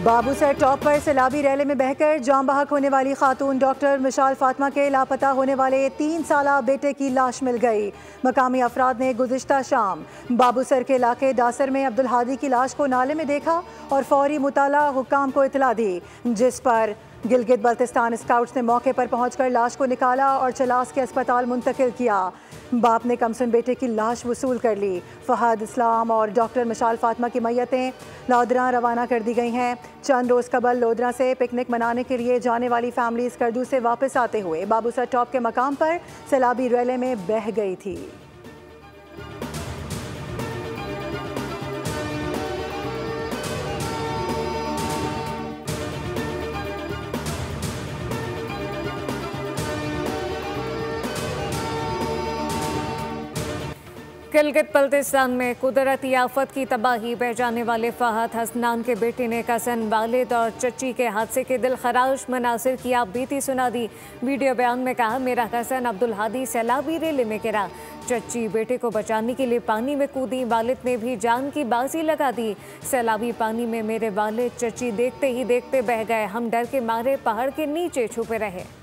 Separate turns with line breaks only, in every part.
Babusar top पर सैलाबी rally में बहकर जान बहक होने वाली खातून डॉक्टर मिशाल फातिमा के लापता होने वाले 3 साला बेटे की लाश मिल गई। मकामी अफराद ने गुज़िश्ता शाम बाबूसर के इलाके डासर में अब्दुल हादी की लाश को नाले में देखा और फौरी मुताला हुक्काम को इतला दी, जिस पर गिलगित बल्तिस्तान स्काउट्स ने मौके पर पहुंचकर लाश को निकाला और चलास के अस्पताल मुंतकिल किया। बाप ने कमसुन बेटे की लाश वसूल कर ली। फहद, इस्लाम और डॉक्टर मिशाल फातिमा की मैयतें लोधरा रवाना कर दी गई हैं। चंद रोज़ कबल लोधरा से पिकनिक मनाने के लिए जाने वाली फैमिली करदू से वापस आते हुए बाबूसर टॉप के मकाम पर सैलाबी रैली में बह गई थी।
गिलगित बल्तिस्तान में कुदरती आफत की तबाही। बह जाने वाले फहद हसनान के बेटे ने कसन, वालिद और चच्ची के हादसे के दिल खराश मनासिर की आप बीती सुना दी। वीडियो बयान में कहा, मेरा कसन अब्दुल हादी सैलाबी रैली में गिरा, चच्ची बेटे को बचाने के लिए पानी में कूदी, वालिद ने भी जान की बाजी लगा दी। सैलाबी पानी में मेरे वालिद चच्ची देखते ही देखते बह गए, हम डर के मारे पहाड़ के नीचे छुपे रहे।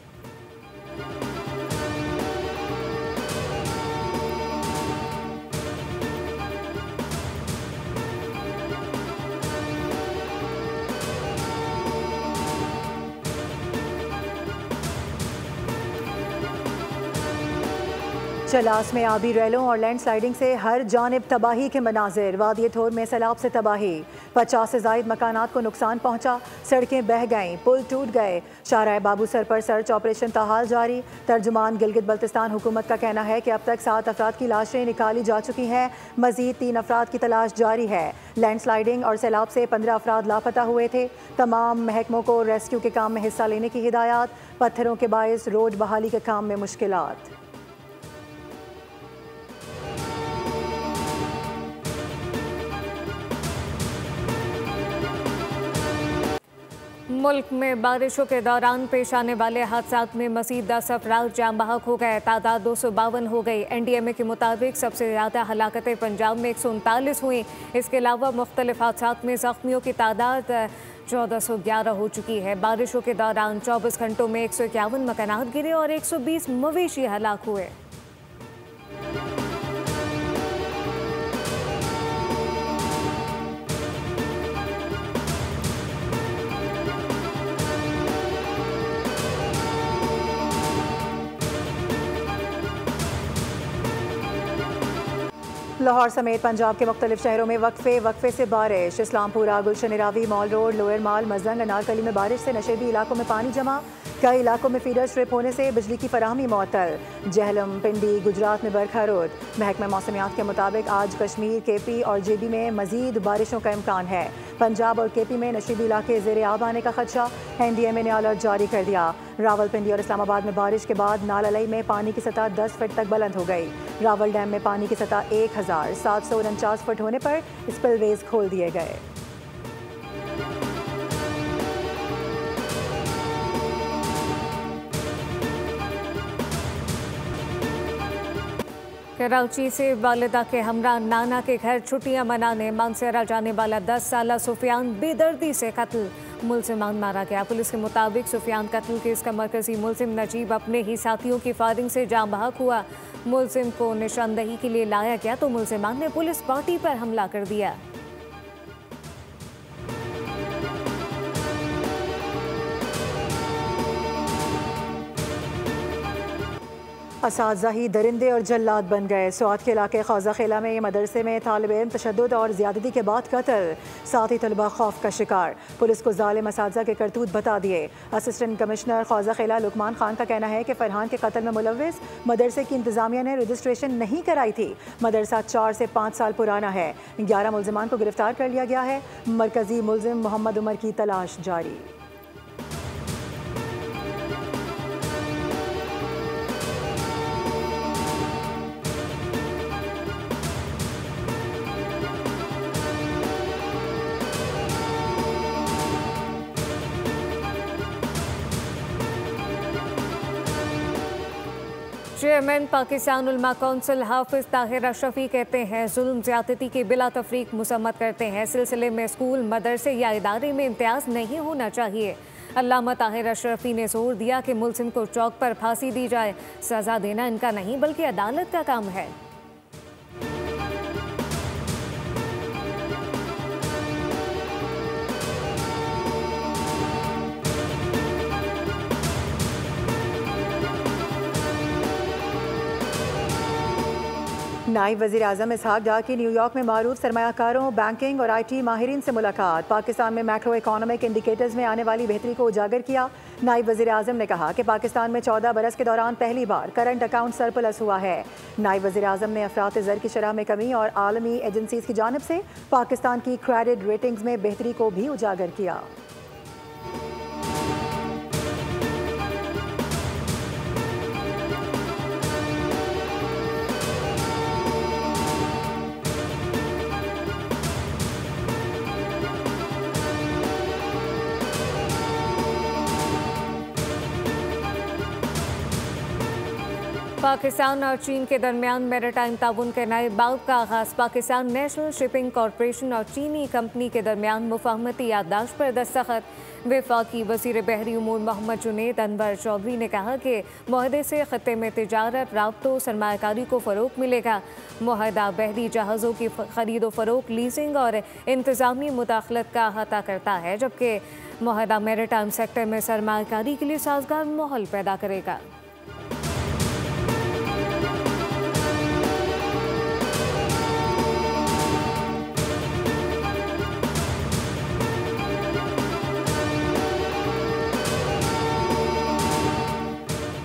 चलास में आबी रैलों और लैंड स्लाइडिंग से हर जानिब तबाही के मनाजिर। वादी थोर में सैलाब से तबाही, 50 से ज़ायद मकानात को नुकसान पहुंचा, सड़कें बह गईं, पुल टूट गए। शाहराह बाबूसर पर सर्च ऑपरेशन ताहाल जारी। तर्जुमान गिलगित बल्तिस्तान हुकूमत का कहना है कि अब तक 7 अफराद की लाशें निकाली जा चुकी हैं, मजीद 3 अफराद की तलाश जारी है। लैंड स्लाइडिंग और सैलाब से 15 अफराद लापता हुए थे। तमाम महकमों को रेस्क्यू के काम में हिस्सा लेने की हिदायत। पत्थरों के बायस रोड बहाली के काम में मुश्किलात।
मुल्क में बारिशों के दौरान पेश आने वाले हादसात में मज़ीद 10 अफराद जान बहक हो गए, तादाद 252 हो गई। NDMA के मुताबिक सबसे ज़्यादा हलाकतें पंजाब में 139 हुई। इसके अलावा मुख्तलिफ हादसात में ज़ख्मियों की तादाद 1411 हो चुकी है। बारिशों के दौरान 24 घंटों में 151 मकानात गिरे और 120 मवेशी हलाक हुए।
लाहौर समेत पंजाब के मुख्तलिफ शहरों में वक्फे से बारिश। इस्लामपुरा, गुलशन रावी, मॉल रोड, लोअर माल, मजंग, अनारकली में बारिश से नशेबी इलाकों में पानी जमा। कई इलाकों में फीडर स्ट्रिप होने से बिजली की फराहमी मुअत्तल। जहलम, पिंडी, गुजरात में बरखा रोड। महकमा मौसमियात के मुताबिक आज कश्मीर, KP और JB में मजीद बारिशों का इम्कान है। पंजाब और KP में नशीबी इलाके ज़ेरे आब आने का खदशा। NDMA ने अलर्ट जारी कर दिया। रावलपिंडी और इस्लामाबाद में बारिश के बाद नाललई में पानी की सतह 10 फीट तक बुलंद हो गई। रावल डैम में पानी की सतह 1749 फुट होने पर स्पिलवेज खोल दिए गए।
कराची से वालिदा के हमरा नाना के घर छुट्टियां मनाने मानसेरा जाने वाला 10 साला सुफियान बेदर्दी से कत्ल। मुलजिमान मारा गया। पुलिस के मुताबिक सुफियान कत्ल केस का मरकजी मुलजिम नजीब अपने ही साथियों की फायरिंग से जान बहक हुआ। मुलजिम को निशानदही के लिए लाया गया तो मुलजिमान ने पुलिस पार्टी पर हमला कर दिया।
असातिज़ा ही दरिंदे और जल्लाद बन गए। स्वात के इलाके खौजा खेला में मदरसे में तालिब इल्म तशद्दुद और ज़्यादती के बाद कत्ल, साथ ही तलबा खौफ का शिकार। पुलिस को ज़ालिम असातिज़ा के करतूत बता दिए। असिस्टेंट कमिश्नर खौजा खेला लुकमान खान का कहना है कि फरहान के कत्ल में मुलव्विस मदरसे की इंतजामिया ने रजिस्ट्रेशन नहीं कराई थी। मदरसा 4 से 5 साल पुराना है। 11 मुलजिमान को गिरफ्तार कर लिया गया है। मरकजी मुलजिम मोहम्मद उमर की तलाश जारी।
चेयरमैन पाकिस्तान उलमा कौंसिल हाफिज ताहिर अशरफी कहते हैं जुल्म ज्यादती की बिला तफरीक मुसम्मत करते हैं। सिलसिले में स्कूल, मदरसे या इदारे में इम्तियाज नहीं होना चाहिए। अल्लामा ताहिर अशरफी ने जोर दिया कि मुलजिम को चौक पर फांसी दी जाए। सजा देना इनका नहीं बल्कि अदालत का काम है।
नायब वज़ीर आज़म इसहाक डार की न्यूयॉर्क में मारूफ सरमायाकारों, बैंकिंग और IT माहिरीन से मुलाकात। पाकिस्तान में मैक्रो इकोनॉमिक इंडिकेटर्स में आने वाली बेहतरी को उजागर किया। नायब वज़ीर आज़म ने कहा कि पाकिस्तान में 14 बरस के दौरान पहली बार करंट अकाउंट सरप्लस हुआ है। नायब वज़ीर आज़म ने अफरात ज़र की शरह में कमी और आलमी एजेंसीज़ की जानिब से पाकिस्तान की क्रेडिट रेटिंग्स में बेहतरी को भी उजागर किया।
पाकिस्तान और चीन के दरमियान मैरीटाइम ताउन के नए बाब का आगाज़। पाकिस्तान नेशनल शिपिंग कॉरपोरेशन और चीनी कंपनी के दरमियान मुफाहमती याददाश्त पर दस्तखत। वफाकी वज़ीर बहरी उमूर मोहम्मद जुनैद अनवर चौधरी ने कहा कि मुआहदे से खत्ते में तिजारत, राब्तों, सरमायाकारी को फ़रोग़ मिलेगा। मुआहदा बहरी जहाज़ों की खरीदो फ़रोख्त, लीजिंग और इंतज़ामी मुदाखलत का अहाता करता है, जबकि मुआहदा मैरीटाइम सेक्टर में सरमायाकारी के लिए साजगार माहौल पैदा करेगा।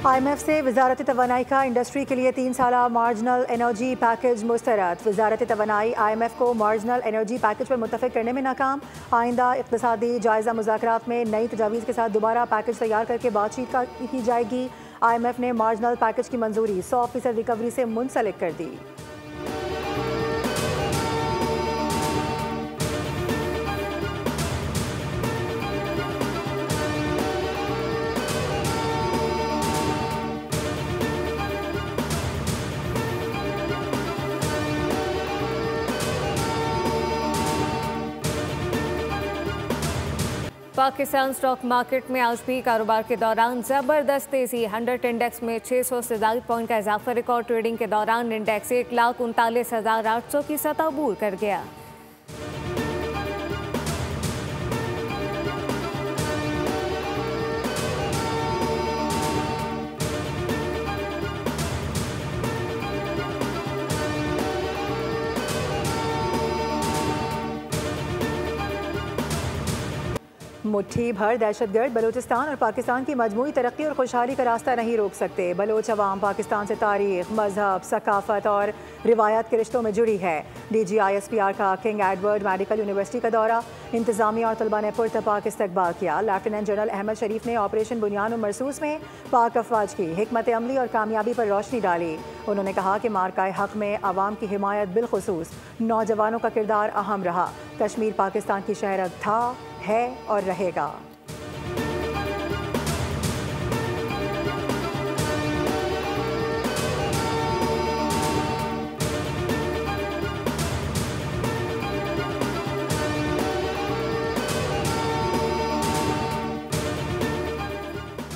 IMF से वज़ारत तवानाई का इंडस्ट्री के लिए 3 साला मार्जिनल एनर्जी पैकेज मुस्तरद। वज़ारत तवानाई IMF को मार्जिनल एनर्जी पैकेज पर मुत्तफ़िक़ करने में नाकाम। आइंदा इक़्तिसादी जायज़ा मुज़ाकरात में नई तजावीज़ के साथ दोबारा पैकेज तैयार करके बातचीत की जाएगी। IMF ने मार्जिनल पैकेज की मंजूरी 100% रिकवरी से मुंसलिक कर दी।
पाकिस्तान स्टॉक मार्केट में आज भी कारोबार के दौरान ज़बरदस्त तेज़ी। 100 इंडेक्स में 600 से ज़ायद पॉइंट का इजाफा। रिकॉर्ड ट्रेडिंग के दौरान इंडेक्स 1,39,800 की सतह अबूर कर गया।
मुट्ठी भर दहशतगर्द बलूचिस्तान और पाकिस्तान की मजमूई तरक्की और खुशहाली का रास्ता नहीं रोक सकते। बलोच अवाम पाकिस्तान से तारीख, मजहब, सकाफत और रिवायात के रिश्तों में जुड़ी है। DGISPR का किंग एडवर्ड मेडिकल यूनिवर्सिटी का दौरा। इंतजामिया और तलबा ने पुरतपाक इस्तकबाल किया। लेफ्टिनेंट जनरल अहमद शरीफ ने ऑपरेशन बुनियान और मरसूस में पाक अफवाज की हिकमत अमली और कामयाबी पर रोशनी डाली। उन्होंने कहा कि मार्काए हक में अवाम की हिमायत बिलखुसूस नौजवानों का किरदार अहम रहा। कश्मीर पाकिस्तान की शहरत था, है और रहेगा।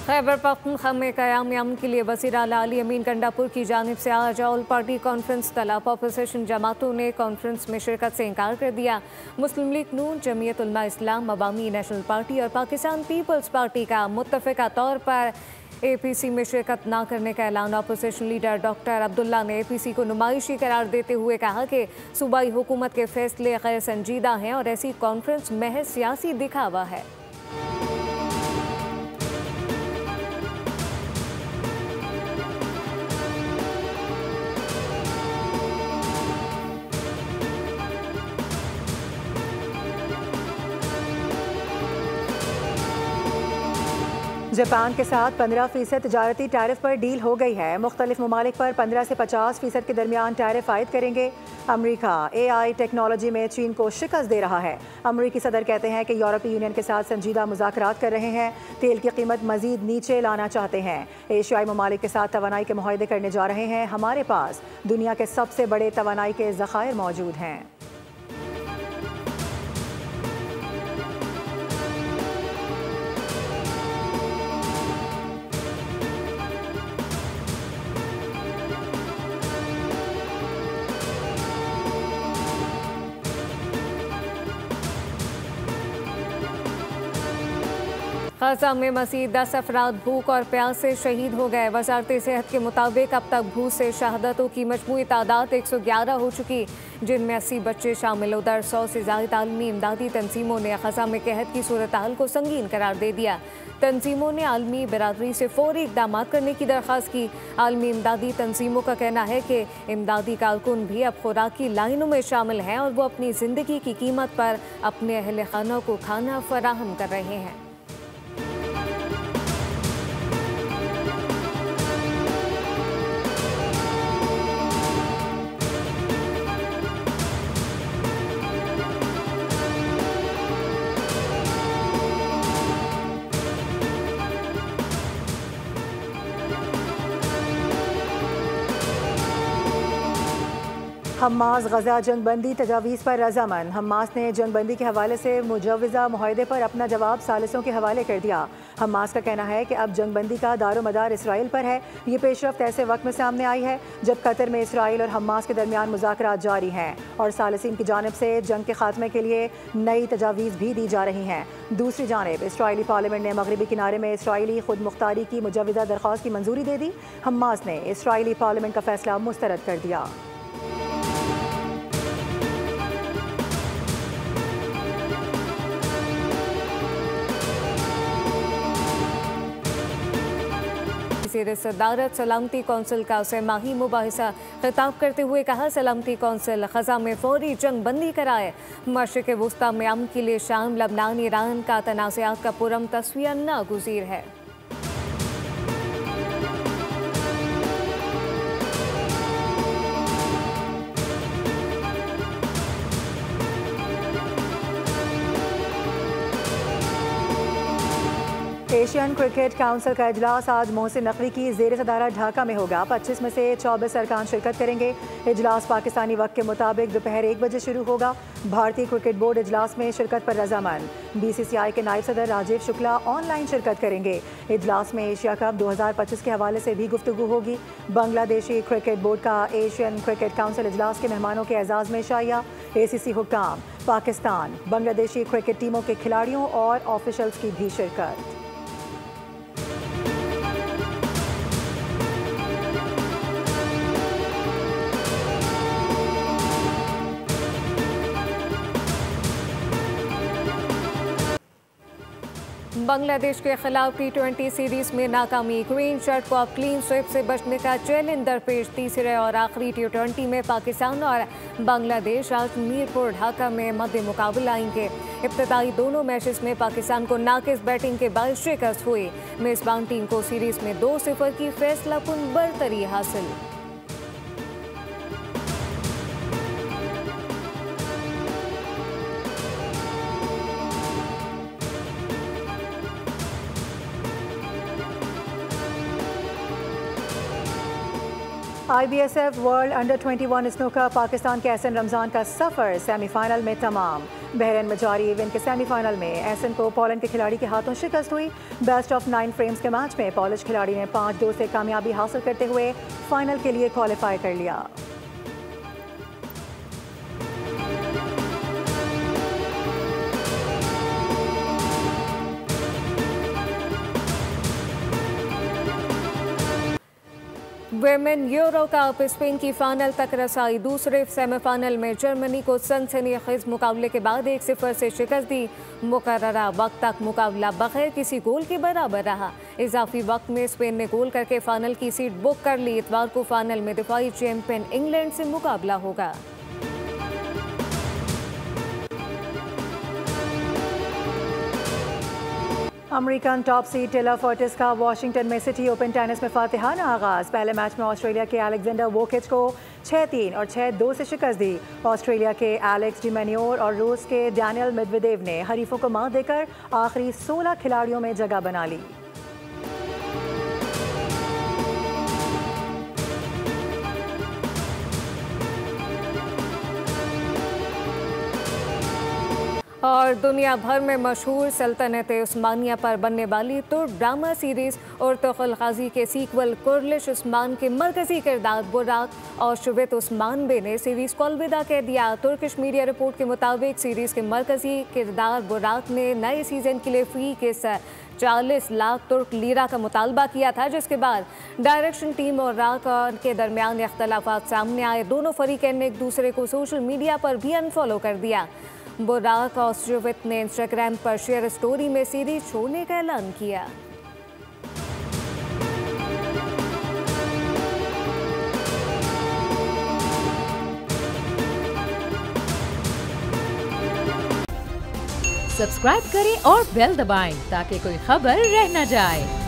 खैबर पख्तूनख्वा में क़याम अमन के लिए वज़ीर आला अली अमीन गंडापुर की जानिब से आज ऑल पार्टी कॉन्फ्रेंस तलब। अपोजिशन जमातों ने कॉन्फ्रेंस में शिरकत से इनकार कर दिया। मुस्लिम लीग नून, जमीयत उलमा इस्लाम, अवामी नेशनल पार्टी और पाकिस्तान पीपल्स पार्टी का मुत्तफ़िका तौर पर APC में शिरकत न करने का ऐलान। अपोजिशन लीडर डॉक्टर अब्दुल्ला ने APC को नुमाइशी करार देते हुए कहा कि सूबाई हुकूमत के फैसले गैर संजीदा हैं और ऐसी कॉन्फ्रेंस महज सियासी दिखावा है।
जापान के साथ 15% तजारती टैरिफ पर डील हो गई है। मुख्तलिफ ममालिक पर 15 से 50% के दरमियान टैरिफ आयद करेंगे। अमरीका AI टेक्नोलॉजी में चीन को शिकस्त दे रहा है। अमरीकी सदर कहते हैं कि यूरोपीय यूनियन के साथ संजीदा मुज़ाकरात कर रहे हैं। तेल की कीमत मजीद नीचे लाना चाहते हैं। एशियाई ममालिक के साथ तवानाई के मुआहदे करने जा रहे हैं। हमारे पास दुनिया के सबसे बड़े तवानाई के ज़खायर मौजूद हैं।
ग़ज़ा में मज़ीद 10 अफराद भूख और प्यास से शहीद हो गए। वज़ारत सेहत के मुताबिक अब तक भूख से शहादतों की मजमूई तादाद 111 हो चुकी, जिनमें 80 बच्चे शामिल। उधर 100 से ज़ायद आलमी इमदादी तंजीमों ने ग़ज़ा में कहत की सूरत हाल को संगीन करार दे दिया। तंजीमों ने आलमी बरादरी से फौरी इक़दाम करने की दरख्वास्त की। आलमी इमदादी तंजीमों का कहना है कि इमदादी कारकुन भी अब खुराक की लाइनों में शामिल हैं और वो अपनी ज़िंदगी की कीमत पर अपने अहल खानों को खाना फराहम कर रहे हैं।
हमास गजा जंगबंदी तजावीज़ पर रजामंद। हमास ने जंगबंदी के हवाले से मुजवज़ा मुआहदे पर अपना जवाब सालिसों के हवाले कर दिया। हमास का कहना है कि अब जंगबंदी का दारोमदार इसराइल पर है। ये पेशरफ्त ऐसे वक्त में सामने आई है जब कतर में इसराइल और हमास के दरमियान मुज़ाकरात जारी हैं और सालिसीन की जानिब से जंग के खात्मे के लिए नई तजावीज़ भी दी जा रही हैं। दूसरी जानिब इसराइली पार्लियामेंट ने मगरबी किनारे में इसराइली खुद मुख्तारी की मुजवज़ा दरख्वास्त की मंजूरी दे दी। हमास ने इसराइली पार्लियामेंट का फैसला मुस्तरद कर दिया।
ज़ेर सदारत सलामती कौंसिल का सहमाही मुबाहिसा खिताब करते हुए कहा, सलामती कौंसिल ग़ज़ा में फौरी जंग बंदी कराए। मशरिक़ वुस्ता में अमन के लिए शाम, लबनान, ईरान का तनाज़ात का पुरम तस्वीर नागुज़ीर है।
एशियन क्रिकेट काउंसिल का इजलास आज मोहसिन नकवी की ज़ेर सदारत ढाका में होगा। 25 में से 24 अरकान शिरकत करेंगे। इजलास पाकिस्तानी वक्त के मुताबिक दोपहर 1 बजे शुरू होगा। भारतीय क्रिकेट बोर्ड इजलास में शिरकत पर रजामंद। BCCI के नायब सदर राजीव शुक्ला ऑनलाइन शिरकत करेंगे। इजलास में एशिया कप 2025 के हवाले से भी गुफ्तगू होगी। बांग्लादेशी क्रिकेट बोर्ड का एशियन क्रिकेट काउंसिल इजलास के मेहमानों के एजाज़ में शाया। ACC हुक्काम, पाकिस्तान, बांग्लादेशी क्रिकेट टीमों के खिलाड़ियों और ऑफिशल्स की भी शिरकत।
बांग्लादेश के खिलाफ T20 सीरीज में नाकामी। ग्रीन शर्ट को अब क्लीन स्वीप से बचने का चैलेंज दरपेश। तीसरे और आखिरी T20 में पाकिस्तान और बांग्लादेश आज मीरपुर ढाका में मध्य मुकाबला आएंगे। इब्तदाई दोनों मैचेस में पाकिस्तान को नाकिस बैटिंग के बाद शिकस्त हुई। मेजबान टीम को सीरीज में 2-0 की फैसलाकुन बरतरी हासिल।
IBSF world under 21 snooker Pakistan के एहसन रमजान का सफ़र सेमीफाइनल में तमाम। बहरीन में जारी इवेंट के सेमीफाइनल में एहसन को पोलैंड के खिलाड़ी के हाथों शिकस्त हुई। बेस्ट ऑफ 9 फ्रेम्स के मैच में पॉलिश खिलाड़ी ने 5-2 से कामयाबी हासिल करते हुए फाइनल के लिए क्वालिफाई कर लिया।
वेमेन यूरो कप स्पेन की फाइनल तक रसाई। दूसरे सेमीफाइनल में जर्मनी को सनसनीखेज मुकाबले के बाद 1-0 से शिकस्त दी। मुकर्ररा वक्त तक मुकाबला बगैर किसी गोल के बराबर रहा। इजाफी वक्त में स्पेन ने गोल करके फाइनल की सीट बुक कर ली। इतवार को फाइनल में दिफाई चैंपियन इंग्लैंड से मुकाबला होगा।
American top seed Taylor Fritz का वाशिंगटन में सिटी ओपन टेनिस में फातिहाना आगाज। पहले मैच में ऑस्ट्रेलिया के अलेक्जेंडर वोकिच को 6-3 और 6-2 से शिकस्त दी। ऑस्ट्रेलिया के एलेक्स डिमेन्योर और रूस के डैनियल मेदवेदेव ने हरीफों को मात देकर आखिरी 16 खिलाड़ियों में जगह बना ली।
और दुनिया भर में मशहूर सल्तनत उस्मानिया पर बनने वाली तुर्क ड्रामा सीरीज़ उर्तुगल गाजी के सीक्वल कुर्लिश उस्मान के मरकजी किरदार बुराक और शुवेत उस्मान बे ने सीरीज़ को अलविदा कह दिया। तुर्किश मीडिया रिपोर्ट के मुताबिक सीरीज़ के मरकजी किरदार बुराक ने नए सीज़न के लिए फ़ी के 40 लाख तुर्क लीरा का मुतालबा किया था, जिसके बाद डायरेक्शन टीम और राक के दरमियान इख्तलाफात सामने आए। दोनों फरीकैन ने एक दूसरे को सोशल मीडिया पर भी अनफॉलो कर दिया। बुराक और शुवेत ने इंस्टाग्राम पर शेयर स्टोरी में सीरीज छोड़ने का ऐलान किया।
सब्सक्राइब करें और बेल दबाएं ताकि कोई खबर रह न जाए।